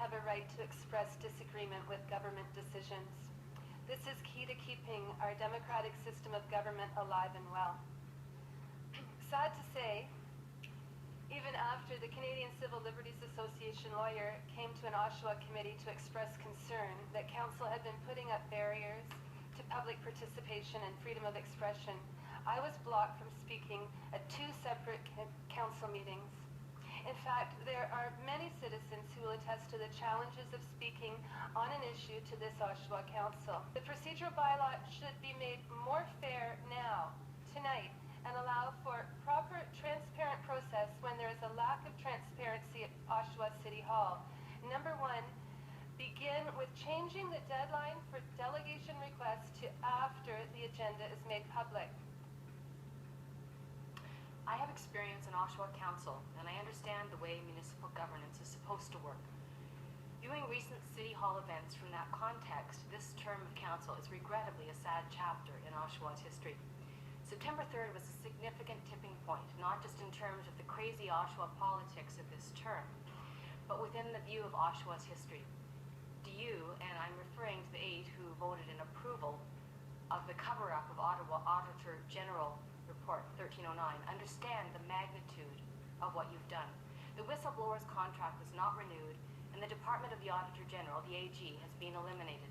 have a right to express disagreement with government decisions. This is key to keeping our democratic system of government alive and well. Sad to say, even after the Canadian Civil Liberties Association lawyer came to an Oshawa committee to express concern that Council had been putting up barriers to public participation and freedom of expression, I was blocked from speaking at 2 separate Council meetings. In fact, there are many citizens who will attest to the challenges of speaking on an issue to this Oshawa Council. The procedural bylaw should be made more fair now, tonight, and allow for proper, transparent process when there is a lack of transparency at Oshawa City Hall. Number 1, begin with changing the deadline for delegation requests to after the agenda is made public. I have experience in Oshawa Council, and I understand the way municipal governance is supposed to work. Viewing recent City Hall events from that context, this term of Council is regrettably a sad chapter in Oshawa's history. September 3rd was a significant tipping point, not just in terms of the crazy Oshawa politics of this term, but within the view of Oshawa's history. Do you, and I'm referring to the 8 who voted in approval of the cover-up of Ottawa Auditor General Report 1309, understand the magnitude of what you've done? The whistleblower's contract was not renewed, and the Department of the Auditor General, the AG, has been eliminated.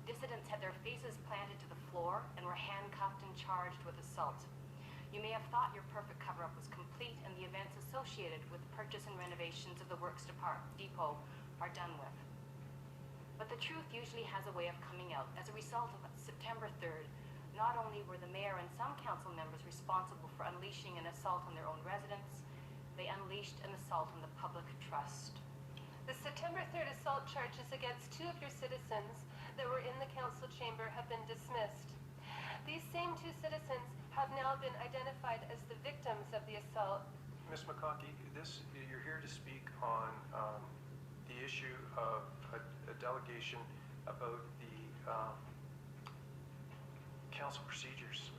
Dissidents had their faces planted to the floor and were handcuffed and charged with assault. You may have thought your perfect cover-up was complete and the events associated with the purchase and renovations of the Works Depot are done with. But the truth usually has a way of coming out. As a result of September 3rd, not only were the mayor and some council members responsible for unleashing an assault on their own residents, they unleashed an assault on the public trust. The September 3rd assault charges against 2 of your citizens that were in the council chamber have been dismissed. These same 2 citizens have now been identified as the victims of the assault. Ms. McConkey, you're here to speak on the issue of a delegation about the council procedures.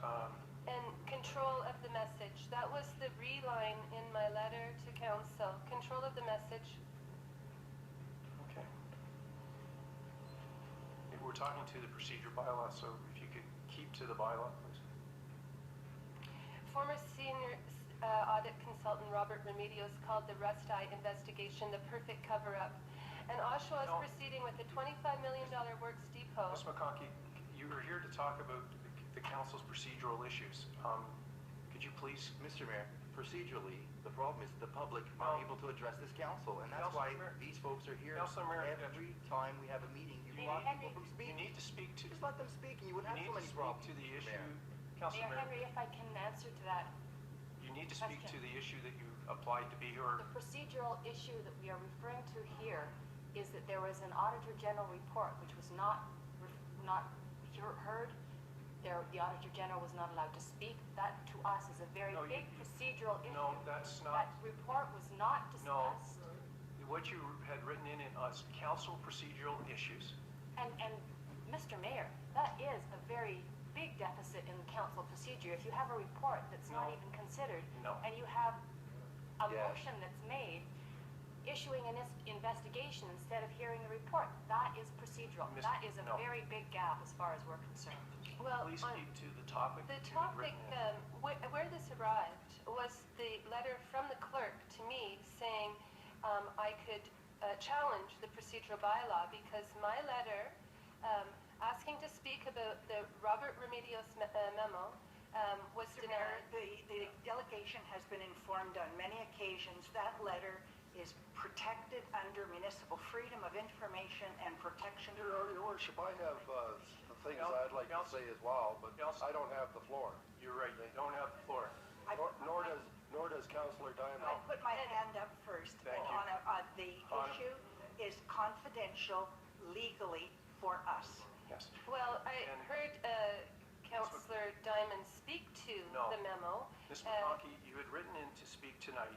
And control of the message. That was the reline in my letter to council. Control of the message. Okay. We're talking to the procedure bylaw, so if you could keep to the bylaw, please. Former senior audit consultant Robert Remedios called the Rust Eye investigation the perfect cover-up. And Oshawa is proceeding with a $25 million Works Depot. Ms. McConkey, you were here to talk about the council's procedural issues. Could you please... Mr. Mayor, procedurally, the problem is the public aren't able to address this council, and that's why these folks are here. Every time we have a meeting, you block people from speaking. You need to speak to... Just let them speak, and you wouldn't have so many problems. You need to speak to the issue... Mayor Henry, if I can answer to that. You need to speak to the issue that you applied to be here. The procedural issue that we are referring to here is that there was an Auditor General report which was not heard. The Auditor General was not allowed to speak. That, to us, is a very big procedural issue. No, that's not... That report was not discussed. No, what you had written in us, council procedural issues. And Mr. Mayor, that is a very big deficit in the council procedure. If you have a report that's not even considered, and you have a motion that's made, issuing an investigation instead of hearing the report, that is procedural. That is a very big gap as far as we're concerned. Well, please speak to the topic. The topic, where this arrived was the letter from the clerk to me saying I could challenge the procedural bylaw because my letter asking to speak about the Robert Remedios memo was denied. The delegation has been informed on many occasions that letter is protected under municipal freedom of information and protection. Your Worship, I have some things I'd like to say as well, but I don't have the floor. You're right, you don't have the floor. Nor does Councillor Diamond. I put my hand up first. Thank you. The issue is confidential legally for us. Yes. Well, I heard Councillor Diamond speak to the memo. Ms. McConkey, you had written in to speak tonight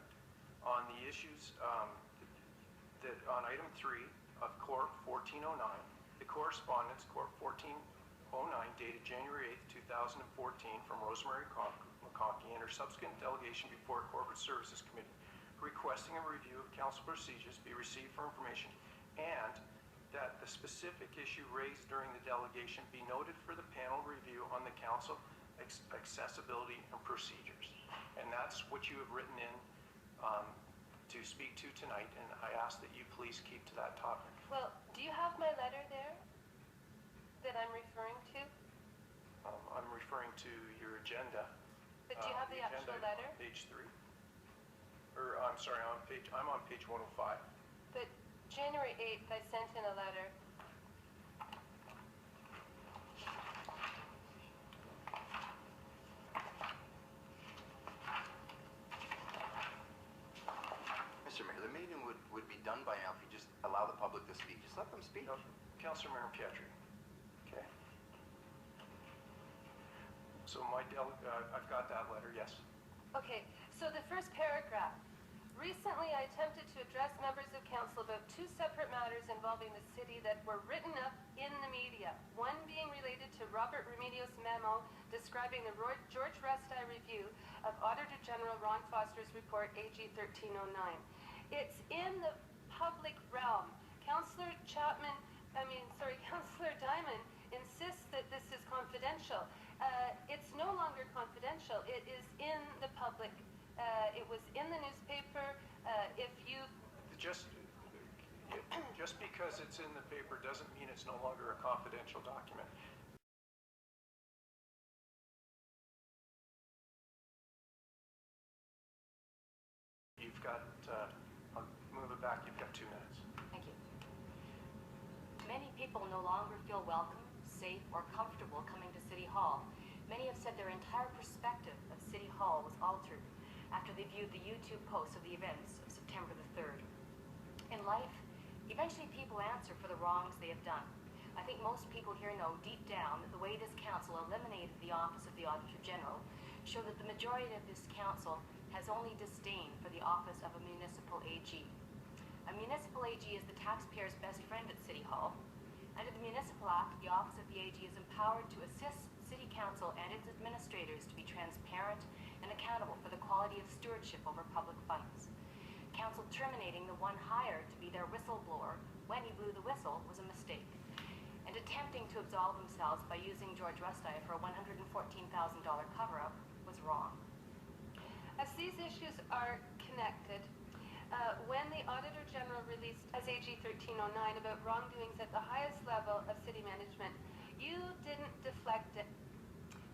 on the issues that on item 3 of Corp 1409, the correspondence Corp 1409 dated January 8th, 2014 from Rosemary McConkey and her subsequent delegation before Corporate Services Committee requesting a review of council procedures be received for information and that the specific issue raised during the delegation be noted for the panel review on the council accessibility and procedures. And that's what you have written in to speak to tonight, and I ask that you please keep to that topic. Well, do you have my letter there that I'm referring to? I'm referring to your agenda. But do you have the actual letter? Page 3. Or, I'm sorry, I'm on page 105. But January 8th, I sent in a letter. Mr. Mayor, the meeting would be done by now if you just allow the public to speak. Just let them speak. No, Councillor Mayor Pietri. Okay. So I've got that letter, yes. Okay, so the first paragraph. Recently, I attempted to address members of council about 2 separate matters involving the city that were written up in the media. One being related to Robert Remedio's memo describing the George Resti review of Auditor General Ron Foster's report AG 1309. It's in the public realm. Councillor Diamond insists that this is confidential. It's no longer confidential. It is in the public. It was in the newspaper. If you just because it's in the paper doesn't mean it's no longer a confidential document. You've got. I'll move it back. You've got 2 minutes. Thank you. Many people no longer feel welcome, safe, or comfortable coming to City Hall. Many have said their entire perspective of City Hall was altered after they viewed the YouTube posts of the events of September the 3rd. In life, eventually people answer for the wrongs they have done. I think most people here know deep down that the way this council eliminated the office of the Auditor General show that the majority of this council has only disdain for the office of a municipal AG. A municipal AG is the taxpayer's best friend at City Hall. Under the Municipal Act, the office of the AG is empowered to assist City Council and its administrators to be transparent and accountable for the quality of stewardship over public funds. Council terminating the one hired to be their whistleblower when he blew the whistle was a mistake, and attempting to absolve themselves by using George Resti for a $114,000 cover-up was wrong. As these issues are connected, when the Auditor General released as AG 1309 about wrongdoings at the highest level of city management, you didn't deflect it.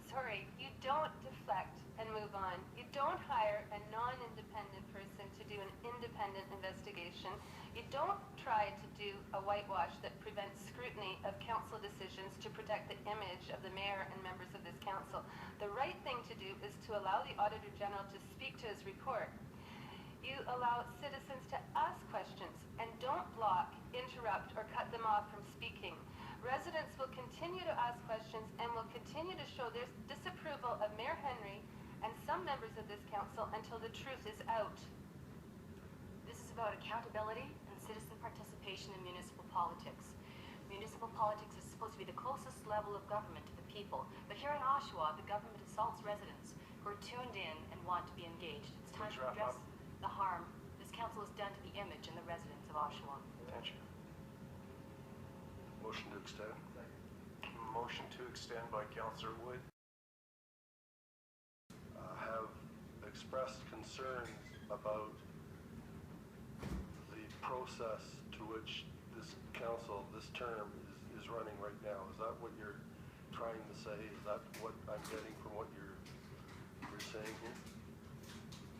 Sorry, you don't deflect and move on. You don't hire a non-independent person to do an independent investigation. You don't try to do a whitewash that prevents scrutiny of council decisions to protect the image of the mayor and members of this council. The right thing to do is to allow the Auditor General to speak to his report. You allow citizens to ask questions and don't block, interrupt, or cut them off from speaking. Residents will continue to ask questions and will continue to show their disapproval of Mayor Henry and some members of this council until the truth is out. This is about accountability and citizen participation in municipal politics. Municipal politics is supposed to be the closest level of government to the people, but here in Oshawa, the government assaults residents who are tuned in and want to be engaged. It's time to address the harm this council has done to the image and the residents of Oshawa. Attention. Motion to extend. Motion to extend by Councillor Wood. Have expressed concerns about the process to which this council, this term, is running right now. Is that what you're trying to say? Is that what I'm getting from what you're saying here?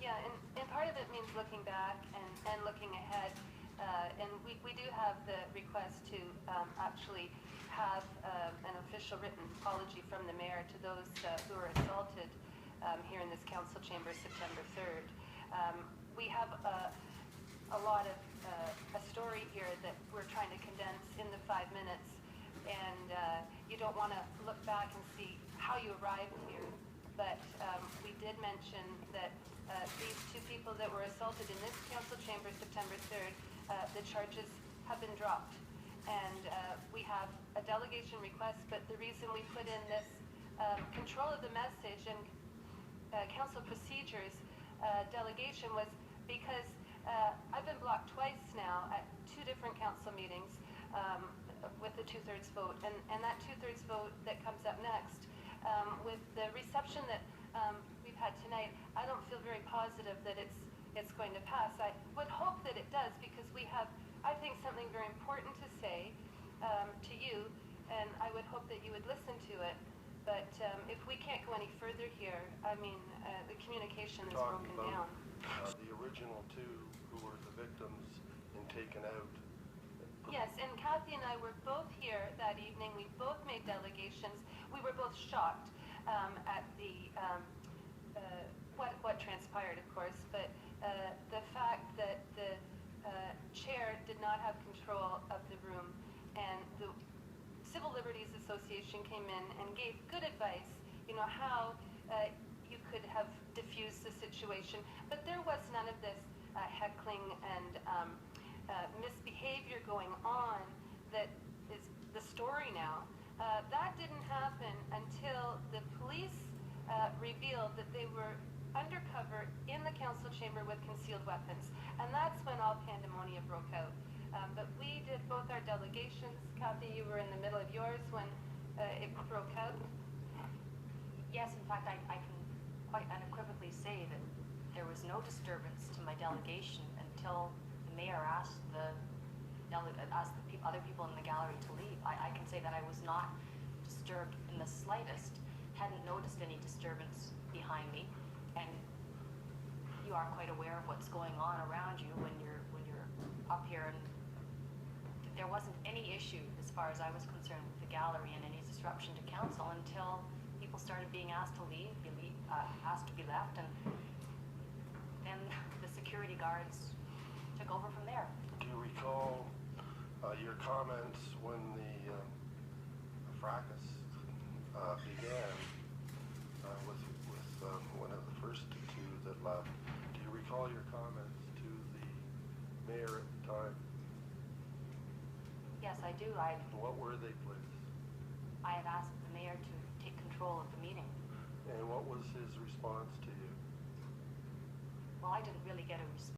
Yeah, and part of it means looking back and looking ahead. And we do have the request to actually have an official written apology from the mayor to those who were assaulted here in this council chamber September 3rd. We have a lot of a story here that we're trying to condense in the 5 minutes, and you don't want to look back and see how you arrived here. But we did mention that these 2 people that were assaulted in this council chamber September 3rd, the charges have been dropped. And we have a delegation request, but the reason we put in this control of the message and council procedures delegation was because I've been blocked twice now at 2 different council meetings with the 2/3 vote, and that 2/3 vote that comes up next, with the reception that we've had tonight, I don't feel very positive that it's going to pass. I would hope that it does, because we have, I think, something very important to say to you, and I would hope that you would listen to it. But if we can't go any further here, I mean, the communication is broken down. The original 2 who were the victims and taken out. Yes, and Kathy and I were both here that evening. We both made delegations. We were both shocked at the what transpired, of course, but the fact that the chair did not have control of the room, and the Civil Liberties Association came in and gave good advice, you know, how you could have diffused the situation, but there was none of this heckling and misbehavior going on that is the story now. That didn't happen until the police revealed that they were undercover in the council chamber with concealed weapons, and that's when all pandemonium broke out. But we did both our delegations. Kathy, you were in the middle of yours when it broke out. Yes, in fact, I can quite unequivocally say that there was no disturbance to my delegation until the mayor asked the other people in the gallery to leave. I can say that I was not disturbed in the slightest, hadn't noticed any disturbance behind me, and you are quite aware of what's going on around you when you're up here, and there wasn't any issue as far as I was concerned with the gallery and any disruption to council until people started being asked to leave, asked to be left, and then the security guards took over from there. Do you recall your comments when the fracas began with one of the first 2 that left? Do you recall your comments to the mayor at the time? Yes, I do. What were they, please? I had asked the mayor to take control of the meeting. And what was his response to you? Well, I didn't really get a response.